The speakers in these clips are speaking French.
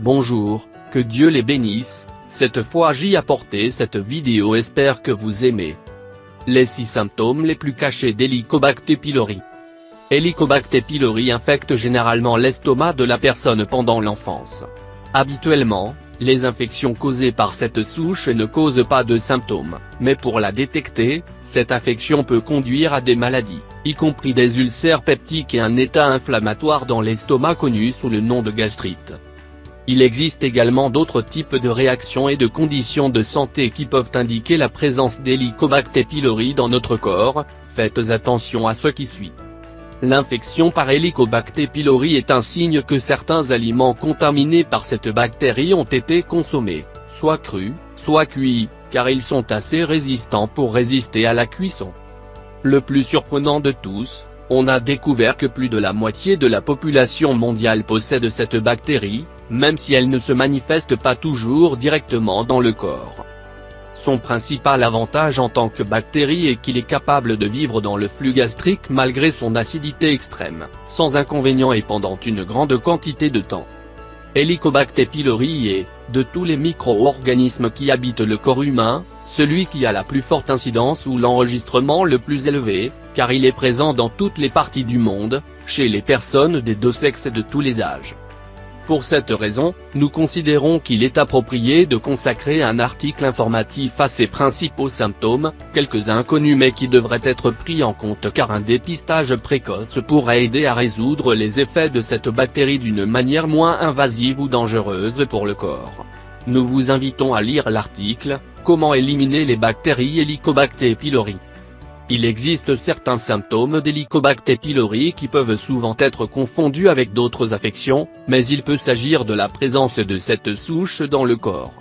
Bonjour, que Dieu les bénisse, cette fois j'y apporté cette vidéo, espère que vous aimez. Les 6 symptômes les plus cachés d'Helicobacter pylori. Helicobacter pylori infecte généralement l'estomac de la personne pendant l'enfance. Habituellement, les infections causées par cette souche ne causent pas de symptômes, mais pour la détecter, cette infection peut conduire à des maladies, y compris des ulcères peptiques et un état inflammatoire dans l'estomac connu sous le nom de gastrite. Il existe également d'autres types de réactions et de conditions de santé qui peuvent indiquer la présence d'Helicobacter pylori dans notre corps, faites attention à ce qui suit. L'infection par Helicobacter pylori est un signe que certains aliments contaminés par cette bactérie ont été consommés, soit crus, soit cuits, car ils sont assez résistants pour résister à la cuisson. Le plus surprenant de tous, on a découvert que plus de la moitié de la population mondiale possède cette bactérie, même si elle ne se manifeste pas toujours directement dans le corps. Son principal avantage en tant que bactérie est qu'il est capable de vivre dans le flux gastrique malgré son acidité extrême, sans inconvénient et pendant une grande quantité de temps. Helicobacter pylori est, de tous les micro-organismes qui habitent le corps humain, celui qui a la plus forte incidence ou l'enregistrement le plus élevé, car il est présent dans toutes les parties du monde, chez les personnes des deux sexes et de tous les âges. Pour cette raison, nous considérons qu'il est approprié de consacrer un article informatif à ces principaux symptômes, quelques-uns connus mais qui devraient être pris en compte car un dépistage précoce pourrait aider à résoudre les effets de cette bactérie d'une manière moins invasive ou dangereuse pour le corps. Nous vous invitons à lire l'article « Comment éliminer les bactéries Helicobacter pylori ». Il existe certains symptômes d'Helicobacter pylori qui peuvent souvent être confondus avec d'autres affections, mais il peut s'agir de la présence de cette souche dans le corps.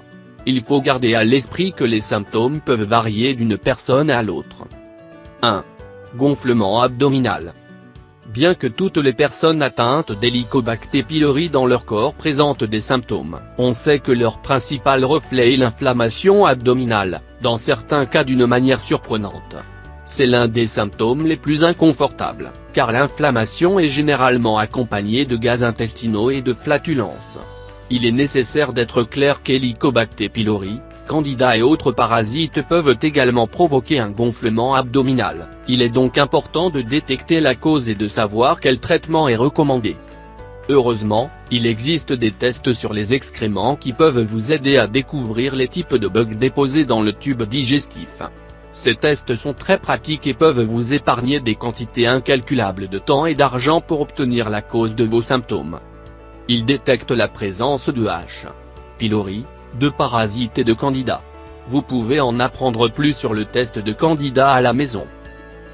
Il faut garder à l'esprit que les symptômes peuvent varier d'une personne à l'autre. 1. Gonflement abdominal. Bien que toutes les personnes atteintes d'Helicobacter pylori dans leur corps présentent des symptômes, on sait que leur principal reflet est l'inflammation abdominale, dans certains cas d'une manière surprenante. C'est l'un des symptômes les plus inconfortables, car l'inflammation est généralement accompagnée de gaz intestinaux et de flatulences. Il est nécessaire d'être clair qu'Helicobacter pylori, Candida et autres parasites peuvent également provoquer un gonflement abdominal. Il est donc important de détecter la cause et de savoir quel traitement est recommandé. Heureusement, il existe des tests sur les excréments qui peuvent vous aider à découvrir les types de bugs déposés dans le tube digestif. Ces tests sont très pratiques et peuvent vous épargner des quantités incalculables de temps et d'argent pour obtenir la cause de vos symptômes. Ils détectent la présence de H. pylori, de parasites et de Candida. Vous pouvez en apprendre plus sur le test de Candida à la maison.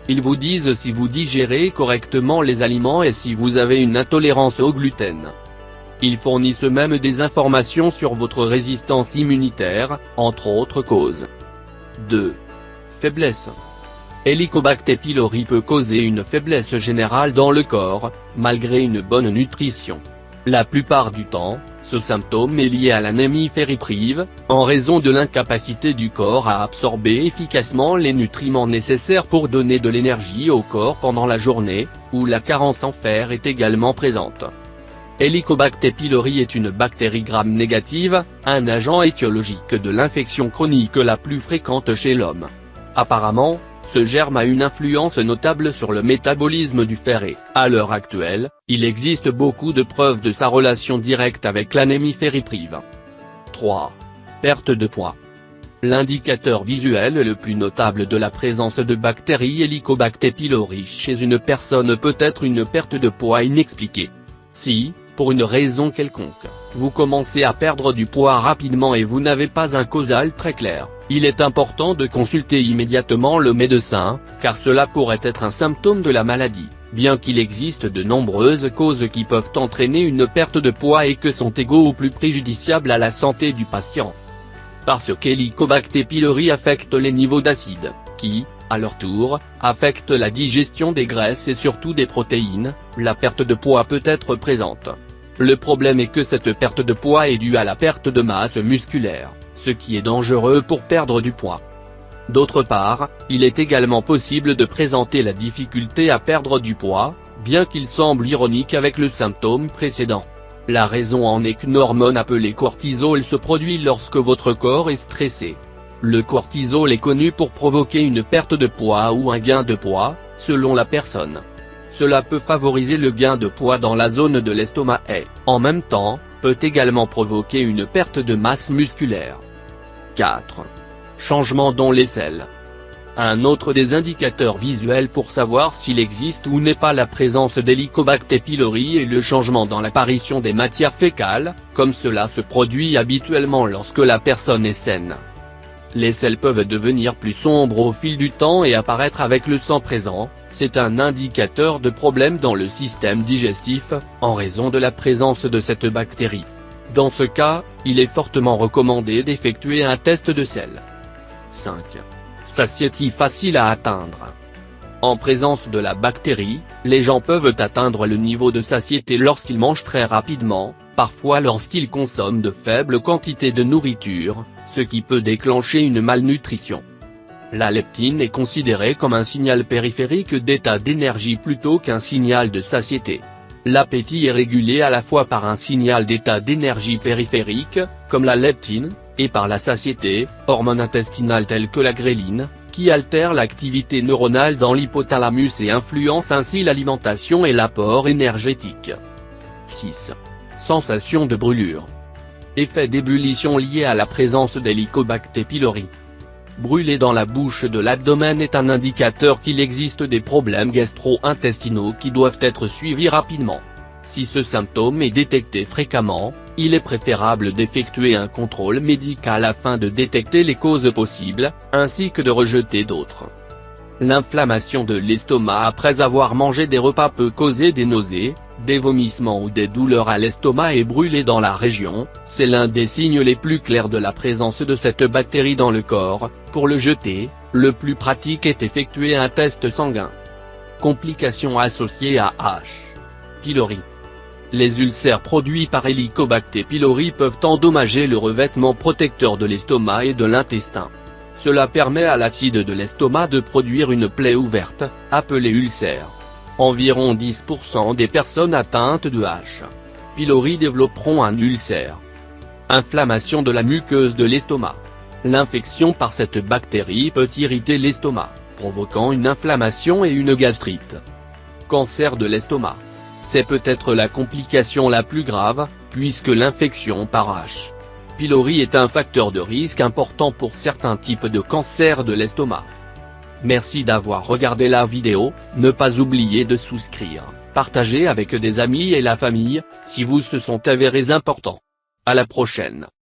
Ils vous disent si vous digérez correctement les aliments et si vous avez une intolérance au gluten. Ils fournissent même des informations sur votre résistance immunitaire, entre autres causes. 2. Faiblesse. Helicobacter pylori peut causer une faiblesse générale dans le corps, malgré une bonne nutrition. La plupart du temps, ce symptôme est lié à l'anémie ferriprive, en raison de l'incapacité du corps à absorber efficacement les nutriments nécessaires pour donner de l'énergie au corps pendant la journée, où la carence en fer est également présente. Helicobacter pylori est une bactérie gram-négative, un agent étiologique de l'infection chronique la plus fréquente chez l'homme. Apparemment, ce germe a une influence notable sur le métabolisme du fer et, à l'heure actuelle, il existe beaucoup de preuves de sa relation directe avec l'anémie ferriprive. 3. Perte de poids. L'indicateur visuel le plus notable de la présence de bactéries Helicobacter pylori chez une personne peut être une perte de poids inexpliquée. Si, pour une raison quelconque, vous commencez à perdre du poids rapidement et vous n'avez pas un causal très clair, il est important de consulter immédiatement le médecin, car cela pourrait être un symptôme de la maladie, bien qu'il existe de nombreuses causes qui peuvent entraîner une perte de poids et que sont égaux ou plus préjudiciables à la santé du patient. Parce qu'Helicobacter pylori affecte les niveaux d'acide, qui, à leur tour, affectent la digestion des graisses et surtout des protéines, la perte de poids peut être présente. Le problème est que cette perte de poids est due à la perte de masse musculaire, ce qui est dangereux pour perdre du poids. D'autre part, il est également possible de présenter la difficulté à perdre du poids, bien qu'il semble ironique avec le symptôme précédent. La raison en est qu'une hormone appelée cortisol se produit lorsque votre corps est stressé. Le cortisol est connu pour provoquer une perte de poids ou un gain de poids, selon la personne. Cela peut favoriser le gain de poids dans la zone de l'estomac et, en même temps, peut également provoquer une perte de masse musculaire. 4. Changement dans les selles. Un autre des indicateurs visuels pour savoir s'il existe ou n'est pas la présence d'Helicobacter pylori est le changement dans l'apparition des matières fécales, comme cela se produit habituellement lorsque la personne est saine. Les selles peuvent devenir plus sombres au fil du temps et apparaître avec le sang présent, c'est un indicateur de problème dans le système digestif, en raison de la présence de cette bactérie. Dans ce cas, il est fortement recommandé d'effectuer un test de sel. 5. Satiété facile à atteindre. En présence de la bactérie, les gens peuvent atteindre le niveau de satiété lorsqu'ils mangent très rapidement, parfois lorsqu'ils consomment de faibles quantités de nourriture, ce qui peut déclencher une malnutrition. La leptine est considérée comme un signal périphérique d'état d'énergie plutôt qu'un signal de satiété. L'appétit est régulé à la fois par un signal d'état d'énergie périphérique, comme la leptine, et par la satiété, hormone intestinale telle que la gréline, qui altère l'activité neuronale dans l'hypothalamus et influence ainsi l'alimentation et l'apport énergétique. 6. Sensation de brûlure. Effet d'ébullition lié à la présence d'Helicobacter pylori. Brûler dans la bouche de l'abdomen est un indicateur qu'il existe des problèmes gastro-intestinaux qui doivent être suivis rapidement. Si ce symptôme est détecté fréquemment, il est préférable d'effectuer un contrôle médical afin de détecter les causes possibles, ainsi que de rejeter d'autres. L'inflammation de l'estomac après avoir mangé des repas peut causer des nausées, des vomissements ou des douleurs à l'estomac et brûler dans la région, c'est l'un des signes les plus clairs de la présence de cette bactérie dans le corps. Pour le jeter, le plus pratique est d'effectuer un test sanguin. Complications associées à H. pylori. Les ulcères produits par Helicobacter pylori peuvent endommager le revêtement protecteur de l'estomac et de l'intestin. Cela permet à l'acide de l'estomac de produire une plaie ouverte, appelée ulcère. Environ 10% des personnes atteintes de H. pylori développeront un ulcère. Inflammation de la muqueuse de l'estomac. L'infection par cette bactérie peut irriter l'estomac, provoquant une inflammation et une gastrite. Cancer de l'estomac. C'est peut-être la complication la plus grave, puisque l'infection par H. pylori est un facteur de risque important pour certains types de cancer de l'estomac. Merci d'avoir regardé la vidéo, ne pas oublier de souscrire, partager avec des amis et la famille, si vous se sont avérés importants. À la prochaine.